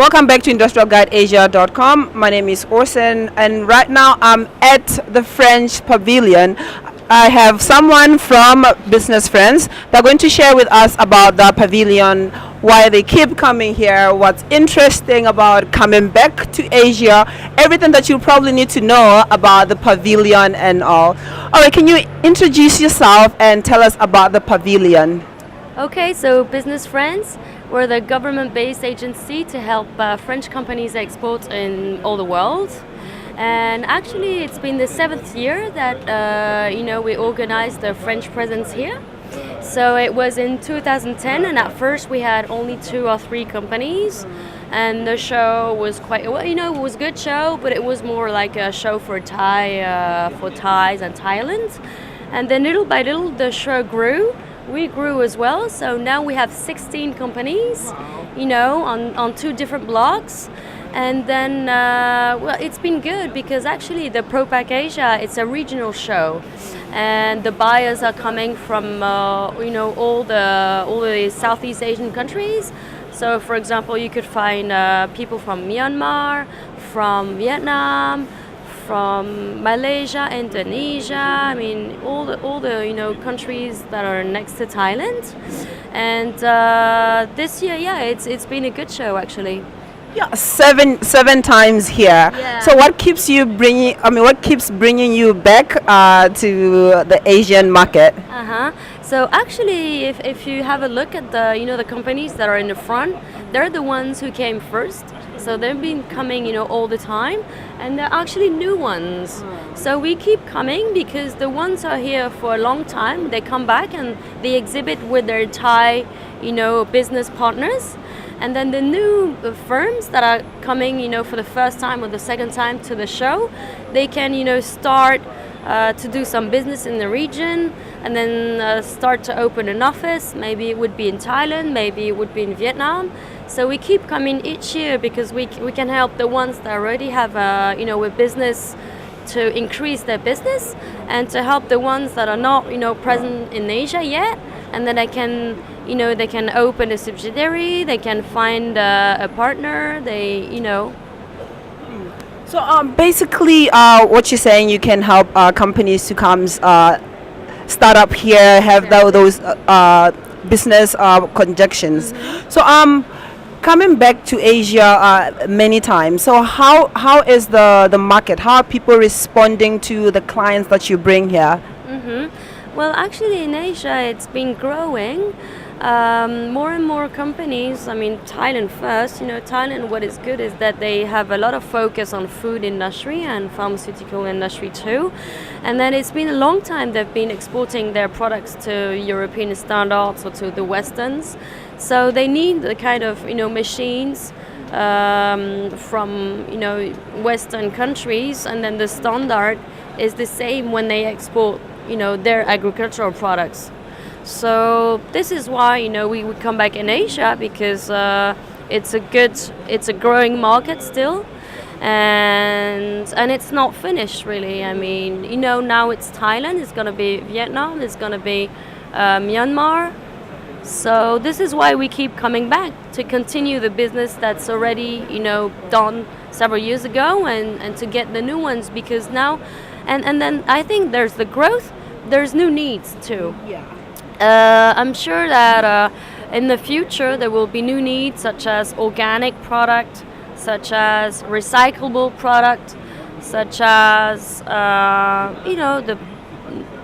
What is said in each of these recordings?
Welcome back to industrialguideasia.com. My name is Orson, and right now I'm at the French Pavilion. I have someone from Business Friends. They're going to share with us about the pavilion, why they keep coming here, what's interesting about coming back to Asia, everything that you probably need to know about the pavilion and all. All right, can you introduce yourself and tell us about the pavilion? Okay, so Business Friends, we're the government-based agency to help French companies export in all the world. And actually, it's been the 7th year that we organized the French presence here. So it was in 2010, and at first we had only 2 or 3 companies, and the show was quite well. It was a good show, but it was more like a show for Thais and Thailand. And then little by little, the show grew. We grew as well, so now we have 16 companies, on 2 different blocks. And then, it's been good because actually the ProPak Asia, it's a regional show, and the buyers are coming from, all the Southeast Asian countries. So, for example, you could find people from Myanmar, from Vietnam, from Malaysia, Indonesia. I mean, all the countries that are next to Thailand. And this year, it's been a good show actually. Yeah, seven times here. Yeah. So what keeps you bringing? What keeps bringing you back to the Asian market? So actually, if you have a look at the companies that are in the front, they're the ones who came first. So they've been coming, all the time, and they're actually new ones. So we keep coming because the ones are here for a long time. They come back and they exhibit with their Thai, business partners. And then the new firms that are coming, for the first time or the second time to the show, they can, start to do some business in the region, and then start to open an office. Maybe it would be in Thailand, maybe it would be in Vietnam. So we keep coming each year because we can help the ones that already have a business to increase their business, and to help the ones that are not present in Asia yet, and then they can open a subsidiary, they can find a partner, So basically, what you're saying, you can help companies to come start up here, have those business conjunctions. So coming back to Asia many times. So how is the market? How are people responding to the clients that you bring here? Well, actually in Asia it's been growing. More and more companies, Thailand first, Thailand, what is good is that they have a lot of focus on food industry and pharmaceutical industry too. And then it's been a long time they've been exporting their products to European standards or to the Westerns. So they need the kind of, machines from, Western countries, and then the standard is the same when they export, their agricultural products. So this is why we would come back in Asia, because it's a growing market still, and it's not finished really. Now it's Thailand, it's gonna be Vietnam, it's gonna be Myanmar. So this is why we keep coming back, to continue the business that's already done several years ago, and to get the new ones, because now and then I think there's the growth, there's new needs too. Yeah. I'm sure that in the future there will be new needs, such as organic product, such as recyclable product, such as the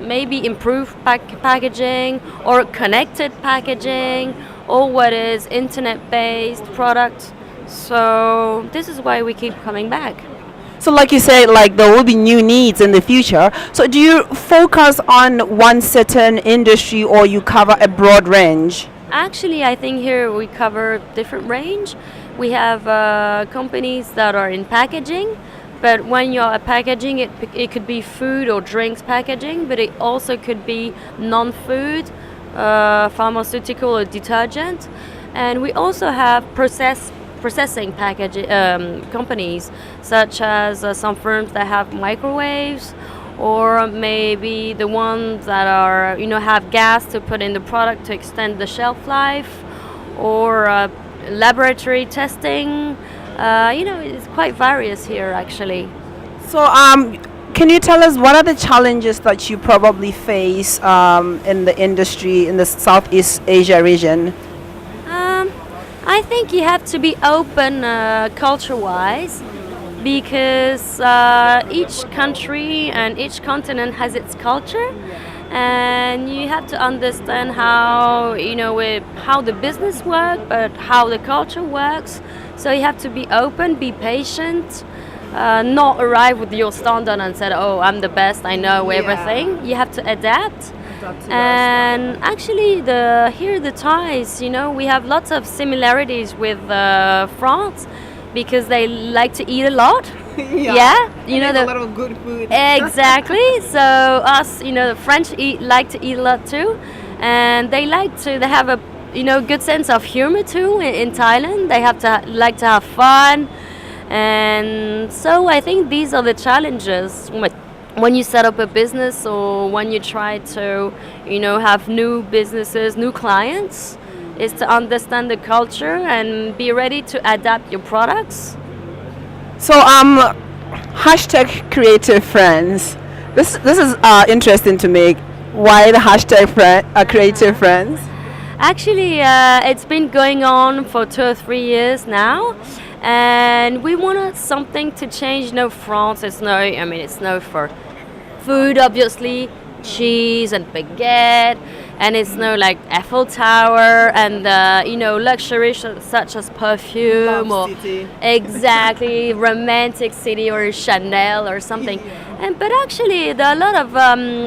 maybe improved packaging, or connected packaging, or what is internet-based product. So this is why we keep coming back. So like you said, there will be new needs in the future. So do you focus on one certain industry, or you cover a broad range? Actually, I think here we cover different range. We have companies that are in packaging, but when you're packaging, it could be food or drinks packaging, but it also could be non-food, pharmaceutical or detergent. And we also have processing companies, such as some firms that have microwaves, or maybe the ones that are have gas to put in the product to extend the shelf life, or laboratory testing. It's quite various here actually. So, can you tell us what are the challenges that you probably face in the industry in the Southeast Asia region? Um, I think you have to be open culture-wise because each country and each continent has its culture, and you have to understand how how the business works, but how the culture works. So you have to be open, be patient, not arrive with your standard and say, "Oh, I'm the best, I know everything." You have to adapt. And actually, the Thais, we have lots of similarities with France because they like to eat a lot. Yeah, a lot of good food. exactly. So us, the French like to eat a lot too, and they have a good sense of humor too. In Thailand, they like to have fun, and so I think these are the challenges when you set up a business or when you try to have new businesses, new clients, is to understand the culture and be ready to adapt your products. So, hashtag creative friends. This is interesting to me. Why the hashtag creative friends? Actually, it's been going on for 2 or 3 years now, and we wanted something to change. No, France is it's known for food, obviously, cheese and baguette, and it's no like Eiffel Tower and luxury such as perfume Love or city. exactly romantic city or Chanel or something. But actually, there are a lot of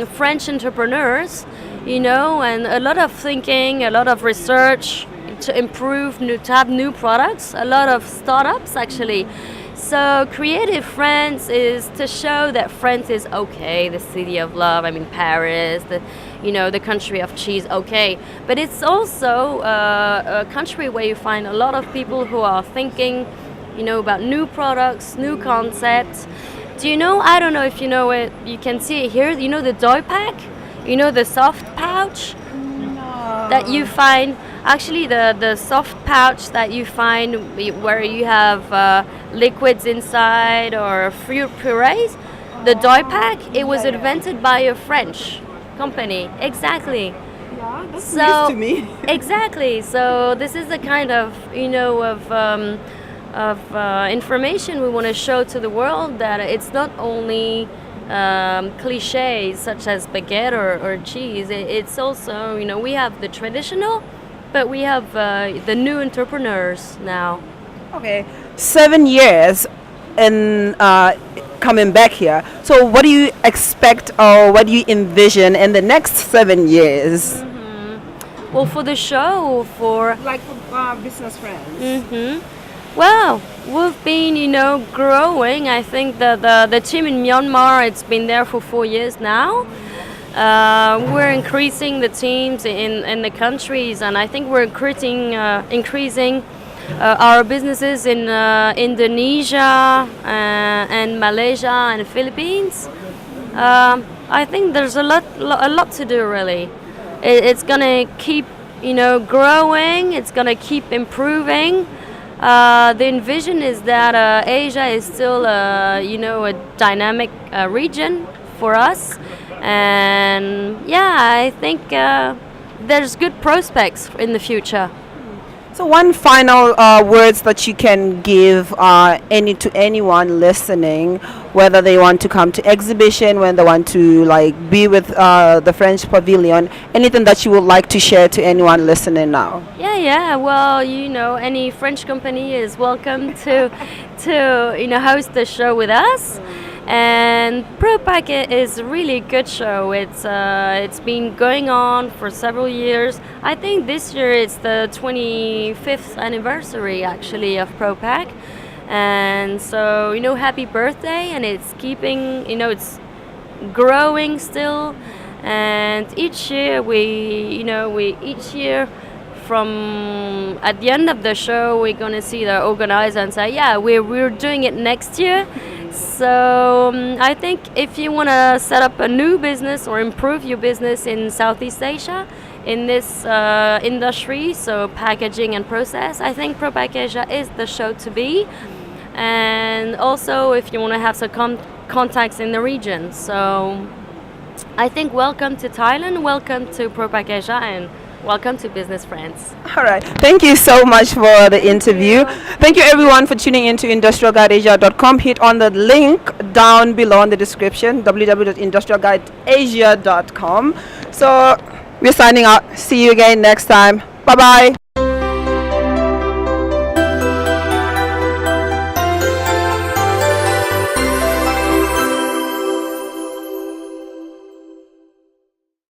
French entrepreneurs, and a lot of thinking, a lot of research to improve to have new products. A lot of startups actually. So Creative France is to show that France is okay, the city of love. I mean Paris, the country of cheese, okay. But it's also a country where you find a lot of people who are thinking, about new products, new concepts. Do you know? I don't know if you know it. You can see it here. You know the BITEC, the soft pouch that you find. Actually, the soft pouch that you find where you have liquids inside or fruit purees, the BITEC, it was invented by a French company. Exactly. Yeah, that's So news to me. exactly. So this is the kind of information we want to show to the world, that it's not only cliches such as baguette or cheese. It's also we have the traditional, but we have the new entrepreneurs now. Okay, 7 years in coming back here. So, what do you expect or what do you envision in the next 7 years? Well, for the show, for Like for business friends. well, we've been growing. I think that the team in Myanmar, it's been there for 4 years now. We're increasing the teams in the countries, and I think we're increasing our businesses in Indonesia and Malaysia and Philippines. I think there's a lot to do really. It's gonna keep growing. It's gonna keep improving. The envision is that Asia is still a dynamic region for us, and I think there's good prospects in the future. So, one final words that you can give to anyone listening, whether they want to come to exhibition, when they want to be with the French Pavilion, anything that you would like to share to anyone listening now. Yeah. Well, any French company is welcome to host the show with us. And ProPak is a really good show. It's been going on for several years. I think this year it's the 25th anniversary actually of ProPak, and so happy birthday. And it's keeping it's growing still, and each year from at the end of the show we're gonna see the organizer and say we're doing it next year. So I think if you want to set up a new business or improve your business in Southeast Asia, in this industry, so packaging and process, I think ProPak Asia is the show to be. And also if you want to have some contacts in the region. So I think welcome to Thailand, welcome to ProPak Asia, and welcome to Business Friends. All right. Thank you so much for the interview. Thank you everyone for tuning in to industrialguideasia.com. Hit on the link down below in the description, www.industrialguideasia.com. So we're signing out. See you again next time. Bye bye.